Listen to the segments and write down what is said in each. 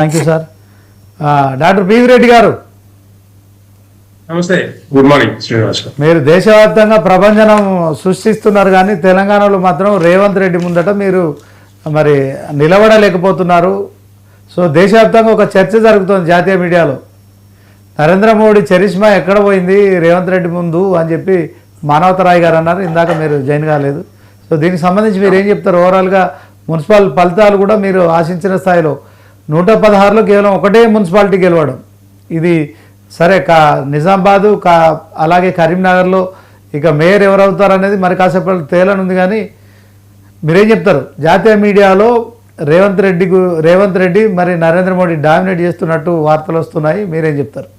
Thank you sir. Doctor PV Reddy గారు, నమస్తే. Good morning Srinivas. మీరు దేశవ్యాప్తంగా ప్రభంజనం సృష్టిస్తున్నారు, కానీ తెలంగాణలో మాత్రం రేవంత్ రెడ్డి ముందట మీరు మరి నిలబడలేకపోతున్నారు. సో దేశవ్యాప్తంగా ఒక చర్చ జరుగుతుంది జాతీయ మీడియాలో, నరేంద్ర మోడీ చరిష్మా ఎక్కడ పోయింది రేవంత్ రెడ్డి ముందు అని చెప్పి మానవతరాయ్ గారు అన్నారు. ఇందాక మీరు జాయిన్ కాలేదు. సో దీనికి సంబంధించి మీరు ఏం చెప్తారు? ఓవరాల్గా మున్సిపల్ ఫలితాలు కూడా మీరు ఆశించిన స్థాయిలో 116లో కేవలం ఒకటే మున్సిపాలిటీ గెలవడం, ఇది సరే. నిజామాబాదు అలాగే కరీంనగర్లో ఇక మేయర్ ఎవరవుతారు అనేది మరి కాసేపు తేలనుంది. కానీ మీరేం చెప్తారు? జాతీయ మీడియాలో రేవంత్ రెడ్డి మరి నరేంద్ర మోడీ డామినేట్ చేస్తున్నట్టు వార్తలు వస్తున్నాయి, మీరేం చెప్తారు?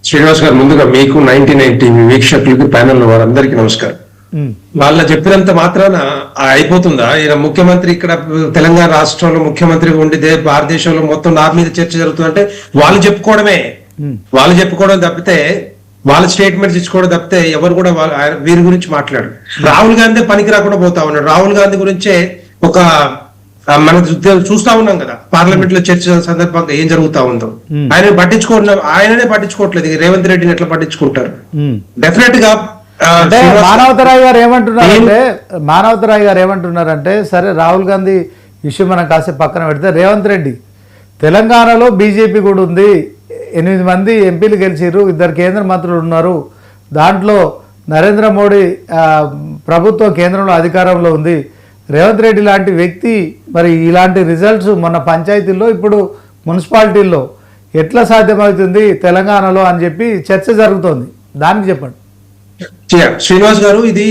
శ్రీనివాస్ గారు, ముందుగా మీకు 1990 వీక్షకులకి ప్యానెల్ వారందరికీ నమస్కారం. వాళ్ళ చెప్పినంత మాత్రాన అయిపోతుందా? ఈయన ముఖ్యమంత్రి ఇక్కడ తెలంగాణ రాష్ట్రంలో ముఖ్యమంత్రిగా ఉండి భారతదేశంలో మొత్తం నా మీద చర్చ జరుగుతుందంటే వాళ్ళు చెప్పుకోవడం తప్పితే, వాళ్ళ స్టేట్మెంట్స్ ఇచ్చుకోవడం తప్పితే ఎవరు కూడా వీరి గురించి మాట్లాడు. రాహుల్ గాంధీ పనికి రాకుండా పోతా ఉన్నాడు. రాహుల్ గాంధీ గురించే ఒక మనం చూస్తా ఉన్నాం కదా, పార్లమెంట్ లో చర్చ సందర్భంగా ఏం జరుగుతా ఉందో. ఆయననే పట్టించుకోవట్లేదు. రేవంత్ రెడ్డిని ఎట్లా పట్టించుకుంటారు? డెఫినెట్ గా మానవతరాయ్ గారు ఏమంటున్నారంటే సరే, రాహుల్ గాంధీ ఇష్యూ మనం కాసేపు పక్కన పెడితే, రేవంత్ రెడ్డి తెలంగాణలో బీజేపీ కూడా ఉంది, 8 మంది ఎంపీలు గెలిచారు, 2 కేంద్ర మంత్రులు ఉన్నారు, దాంట్లో నరేంద్ర మోడీ ప్రభుత్వం కేంద్రంలో అధికారంలో ఉంది, రేవంత్ రెడ్డి లాంటి వ్యక్తి మరి ఇలాంటి రిజల్ట్స్ మొన్న పంచాయతీల్లో ఇప్పుడు మున్సిపాలిటీల్లో ఎట్లా సాధ్యమవుతుంది తెలంగాణలో అని చెప్పి చర్చ జరుగుతోంది. దానికి చెప్పండి. శ్రీనివాస్ గారు, ఇది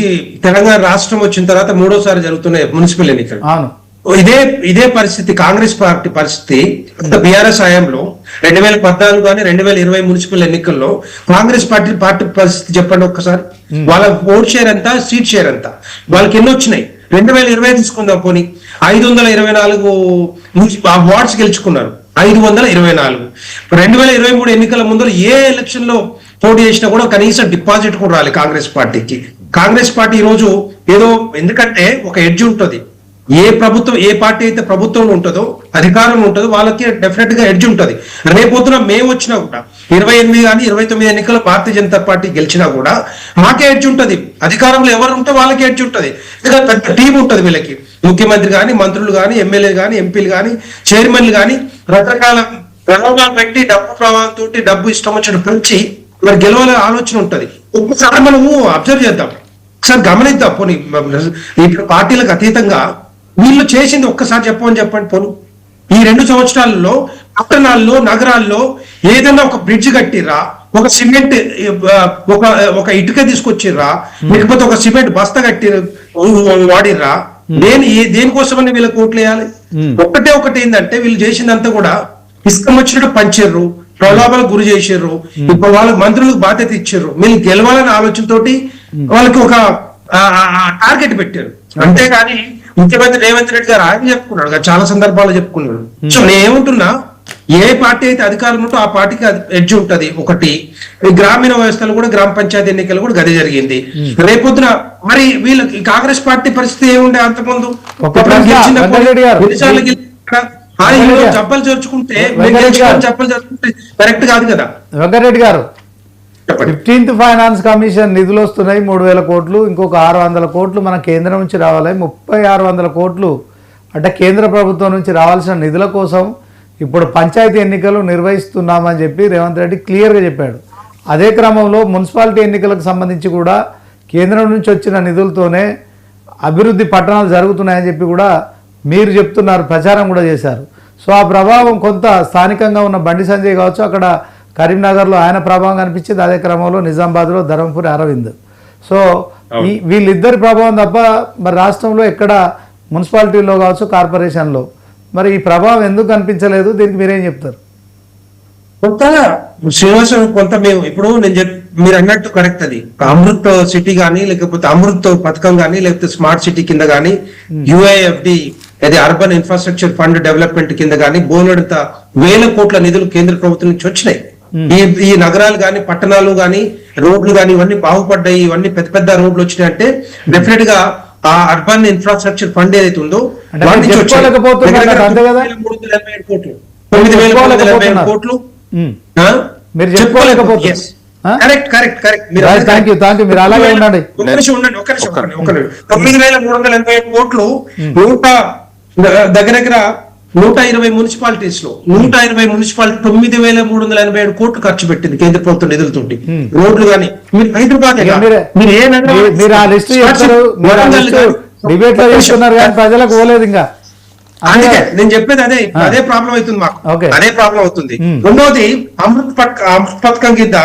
తెలంగాణ రాష్ట్రం వచ్చిన తర్వాత 3వసారి జరుగుతున్నాయి మున్సిపల్ ఎన్నికలు. అవును, ఇదే పరిస్థితి కాంగ్రెస్ పార్టీ పరిస్థితి. బీఆర్ఎస్ హయాంలో 2014 కానీ 2020 మున్సిపల్ ఎన్నికల్లో కాంగ్రెస్ పార్టీ పరిస్థితి చెప్పండి ఒక్కసారి. వాళ్ళ ఓట్ షేర్ ఎంత, సీట్ షేర్ ఎంత, వాళ్ళకి ఎన్ని వచ్చినాయి? 2020 తీసుకుందాం పోనీ, 524 వార్డ్స్ గెలుచుకున్నారు. 524. 2023 ఎన్నికల ముందు ఏ ఎలక్షన్ లో పోటీ చేసినా కూడా కనీసం డిపాజిట్ కూడా రాలి కాంగ్రెస్ పార్టీకి. కాంగ్రెస్ పార్టీ ఈ రోజు ఏదో, ఎందుకంటే ఒక ఎడ్జ్ ఉంటుంది. ఏ పార్టీ అయితే ప్రభుత్వంలో ఉంటుందో, అధికారంలో ఉంటుందో వాళ్ళకి డెఫినెట్ గా ఎడ్జ్ ఉంటుంది. రేపొద్దున మేము వచ్చినా కూడా 28 కానీ 29 ఎన్నికల్లో భారతీయ జనతా పార్టీ గెలిచినా కూడా మాకే ఎడ్జ్ ఉంటుంది. అధికారంలో ఎవరు ఉంటే వాళ్ళకి ఎడ్జ్ ఉంటుంది. ఎందుకంటే పెద్ద టీం ఉంటుంది వీళ్ళకి. ముఖ్యమంత్రి కానీ, మంత్రులు కానీ, ఎమ్మెల్యే కానీ, ఎంపీలు కానీ, చైర్మన్లు కానీ, రకరకాల ప్రలోభాలు పెట్టి డబ్బు ప్రభావంతో డబ్బు ఇష్టం వచ్చినట్టు పెంచి మరి గెలవాలనే ఆలోచన ఉంటుంది. ఒక్కసారి మనము అబ్జర్వ్ చేద్దాం, ఒకసారి గమనిద్దాం. పోనీ ఇప్పుడు పార్టీలకు అతీతంగా వీళ్ళు చేసింది ఒక్కసారి చెప్పండి పోను. ఈ 2 సంవత్సరాలలో పట్టణాల్లో, నగరాల్లో ఏదైనా ఒక బ్రిడ్జ్ కట్టిర్రా, ఒక సిమెంట్ ఒక ఇటుక తీసుకొచ్చిర్రా, లేకపోతే ఒక సిమెంట్ బస్తా కట్టి వాడిర్రా? దేనికోసమని వీళ్ళకి ఓట్లు వేయాలి? ఒకటి ఏంటంటే వీళ్ళు చేసిందంతా కూడా ఇష్టం వచ్చినట్టు పంచిర్రు, ప్రలోభాలకు గురి చేసిర్రు, ఇప్పుడు వాళ్ళకి మంత్రులకు బాధ్యత ఇచ్చారు, వీళ్ళు గెలవాలనే ఆలోచనతోటి వాళ్ళకి ఒక టార్గెట్ పెట్టారు. అంతేగాని ముఖ్యమంత్రి రేవంత్ రెడ్డి గారు ఆయన చెప్పుకున్నాడు, చాలా సందర్భాల్లో చెప్పుకున్నాడు. సో నేను ఏమంటున్నా, ఏ పార్టీ అయితే అధికారం ఉంటో ఆ పార్టీకి ఎడ్జ్ ఉంటది. ఒకటి, గ్రామీణ వ్యవస్థలు కూడా, గ్రామ పంచాయతీ ఎన్నికలు కూడా గది జరిగింది. రేపొద్దున మరి వీళ్ళకి కాంగ్రెస్ పార్టీ పరిస్థితి ఏముండే? అంతకుముందు చెప్పలు చేర్చుకుంటే కరెక్ట్ కాదు కదా. వెంకటరెడ్డి గారు, 15th ఫైనాన్స్ కమిషన్ నిధులు వస్తున్నాయి, 3000 కోట్లు, ఇంకొక 600 కోట్లు మన కేంద్రం నుంచి రావాలి, 3600 కోట్లు అంటే కేంద్ర ప్రభుత్వం నుంచి రావాల్సిన నిధుల కోసం ఇప్పుడు పంచాయతీ ఎన్నికలు నిర్వహిస్తున్నామని చెప్పి రేవంత్ రెడ్డి క్లియర్గా చెప్పాడు. అదే క్రమంలో మున్సిపాలిటీ ఎన్నికలకు సంబంధించి కూడా కేంద్రం నుంచి వచ్చిన నిధులతోనే అభివృద్ధి పట్టణాలు జరుగుతున్నాయని చెప్పి కూడా మీరు చెప్తున్నారు, ప్రచారం కూడా చేశారు. సో ఆ ప్రభావం కొంత స్థానికంగా ఉన్న బండి సంజయ్ కావచ్చు, అక్కడ కరీంనగర్లో ఆయన ప్రభావం కనిపించింది, అదే క్రమంలో నిజామాబాద్లో ధర్మపురి అరవింద్. సో వీళ్ళిద్దరి ప్రభావం తప్ప మరి రాష్ట్రంలో ఎక్కడ మున్సిపాలిటీలో కావచ్చు, కార్పొరేషన్లో మరి ఈ ప్రభావం ఎందుకు కనిపించలేదు? దీనికి మీరేం చెప్తారు? కొంత శ్రీనివాసం, కొంత మేము ఇప్పుడు మీరు అన్నట్టు కరెక్ట్. అది అమృత్ సిటీ కానీ, లేకపోతే అమృత్ పథకం కానీ, లేకపోతే స్మార్ట్ సిటీ కింద కానీ, యుఐఎఫ్డి అది అర్బన్ ఇన్ఫ్రాస్ట్రక్చర్ ఫండ్ డెవలప్మెంట్ కింద కానీ బోలెడంత 1000 కోట్ల నిధులు కేంద్ర ప్రభుత్వం నుంచి వచ్చినాయి. ఈ నగరాలు కానీ, పట్టణాలు కానీ, రోడ్లు కానీ ఇవన్నీ బాగుపడ్డాయి. ఇవన్నీ పెద్ద పెద్ద రోడ్లు వచ్చినాయంటే డెఫినెట్ గా ఆ అర్బన్ ఇన్ఫ్రాస్ట్రక్చర్ ఫండ్ ఏదైతే ఉందో అంటే వాటి నుంచి వచ్చాయి. చెప్పుకోలేకపోతున్నారు దగ్గర అంతే కదా? 9,387 కోట్లు 9,387 కోట్లు ఆ? మీరు చెప్పుకోలేకపోతున్నారు. Correct correct correct. Thank you మీరు అలాగే ఉండండి. ఒక్క నిమిషం ఉండండి. 9,387 కోట్లు దగ్గర 120 మున్సిపాలిటీస్ లో 120 మున్సిపాలిటీ 9,387 కోట్లు ఖర్చు పెట్టింది కేంద్ర ప్రభుత్వ నిధులతోటి. రోడ్లు కానీ మీరు హైదరాబాద్ మీరు ఏ నగరం మీరు ఆ లిస్ట్ డిబేట్ లో చేస్తున్నారు కానీ ప్రజలకు పోలేదు ఇంకా. అందుకే నేను చెప్పేది అదే ప్రాబ్లం అవుతుంది మాకు. అదే ప్రాబ్లం అవుతుంది. రెండోది అమృత్ పథకం కింద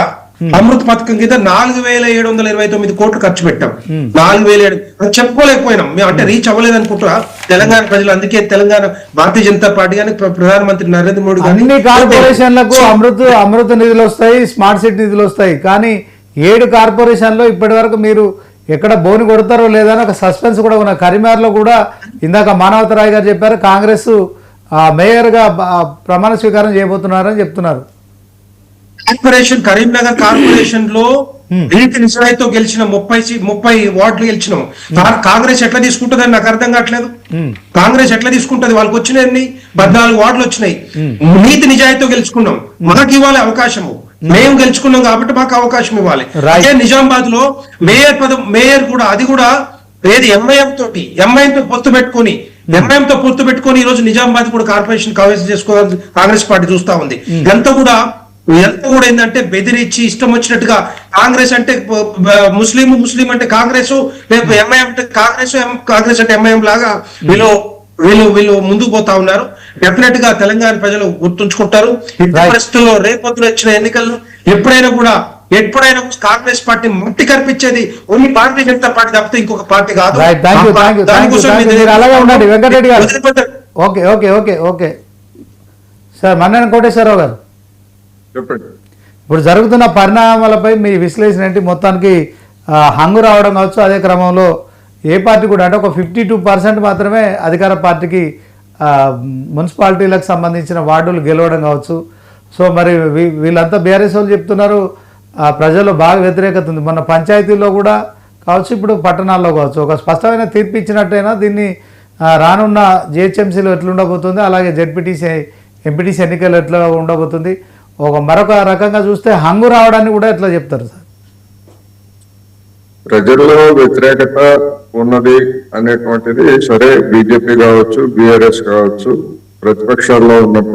4,729 కోట్లు ఖర్చు పెట్టాం. 4,007 చెప్పుకోలేకపోయినాం మేము, అంటే రీచ్ అవ్వలేదు అనుకుంటా తెలంగాణ ప్రజలు. అందుకే తెలంగాణ భారతీయ జనతా పార్టీ కానీ ప్రధానమంత్రి నరేంద్ర మోడీ కానీ అన్ని కార్పొరేషన్లకు అమృత నిధులు వస్తాయి, స్మార్ట్ సిటీ నిధులు వస్తాయి. కానీ 7 కార్పొరేషన్లో ఇప్పటి వరకు మీరు ఎక్కడ బోని కొడతారో లేదని ఒక సస్పెన్స్ కూడా ఉన్న. కరీంనగర్లో కూడా ఇందాక మానవతరాయ్ గారు చెప్పారు, కాంగ్రెస్ మేయర్గా ప్రమాణ స్వీకారం చేయబోతున్నారని చెప్తున్నారు. కరీంనగర్ కార్పొరేషన్ లో రీతి నిజాయితీతో గెలిచిన 30 వార్డులు గెలిచినాం. కాంగ్రెస్ ఎట్లా తీసుకుంటుందని నాకు అర్థం కావట్లేదు. కాంగ్రెస్ ఎట్లా తీసుకుంటది? వాళ్ళకి వచ్చినాయి 14 వార్డులు వచ్చినాయి. నీతి నిజాయితీతో గెలుచుకున్నాం. మనకి ఇవ్వాలి అవకాశము. మేము గెలుచుకున్నాం కాబట్టి మాకు అవకాశం ఇవ్వాలి. అదే నిజామాబాద్ లో మేయర్ కూడా అది కూడా ఏది ఎంఐఎంతో పొత్తు పెట్టుకొని ఈ రోజు నిజామాబాద్ కూడా కార్పొరేషన్ కవరేజ్ చేసుకోవాలని కాంగ్రెస్ పార్టీ చూస్తా ఉంది. ఎంత కూడా ఏంటంటే బెదిరించి ఇష్టం వచ్చినట్టుగా కాంగ్రెస్ అంటే ముస్లిం అంటే కాంగ్రెస్, లేకపోతే ఎంఐఎం అంటే కాంగ్రెస్ అంటే ఎంఐఎం లాగా వీళ్ళు ముందుకు పోతా ఉన్నారు. డెఫినెట్ గా తెలంగాణ ప్రజలు గుర్తుంచుకుంటారు. ఇంత పరిస్థితుల్లో రేపొద్దున వచ్చిన ఎన్నికల్లో ఎప్పుడైనా కాంగ్రెస్ పార్టీ మట్టి కనిపించేది ఓన్లీ భారతీయ జనతా పార్టీ తప్పితే ఇంకొక పార్టీ కాదు. వెంకటరెడ్డి గారు ఓకే సార్, మన్నెన కోటేశ్వరరావు గారు చెప్పండి. ఇప్పుడు జరుగుతున్న పరిణామాలపై మీ విశ్లేషణ ఏంటి? మొత్తానికి హంగు రావడం కావచ్చు, అదే క్రమంలో ఏ పార్టీ కూడా అంటే ఒక 52% మాత్రమే అధికార పార్టీకి మున్సిపాలిటీలకు సంబంధించిన వార్డులు గెలవడం కావచ్చు. సో మరి వీళ్ళంతా బీఆర్ఎస్ వాళ్ళు చెప్తున్నారు ప్రజల్లో బాగా వ్యతిరేకత ఉంది. మన పంచాయతీల్లో కూడా కావచ్చు, ఇప్పుడు పట్టణాల్లో కావచ్చు. ఒక స్పష్టమైన తీర్పు ఇచ్చినట్టయినా దీన్ని రానున్న జిహెచ్ఎంసీలో ఎట్లా ఉండబోతుంది, అలాగే జెడ్పీటీసీ ఎంపీటీసీ ఎన్నికలు ఎట్లా ఉండబోతుంది, మరొక రకంగా చూస్తే హంగు రావడాన్ని కూడా ఎట్లా చెప్తారు సార్? ప్రజల్లో వ్యతిరేకత ఉన్నది అనేటువంటిది సరే, బీజేపీ కావచ్చు, బీఆర్ఎస్ కావచ్చు, ప్రతిపక్షాల్లో ఉన్నప్పుడు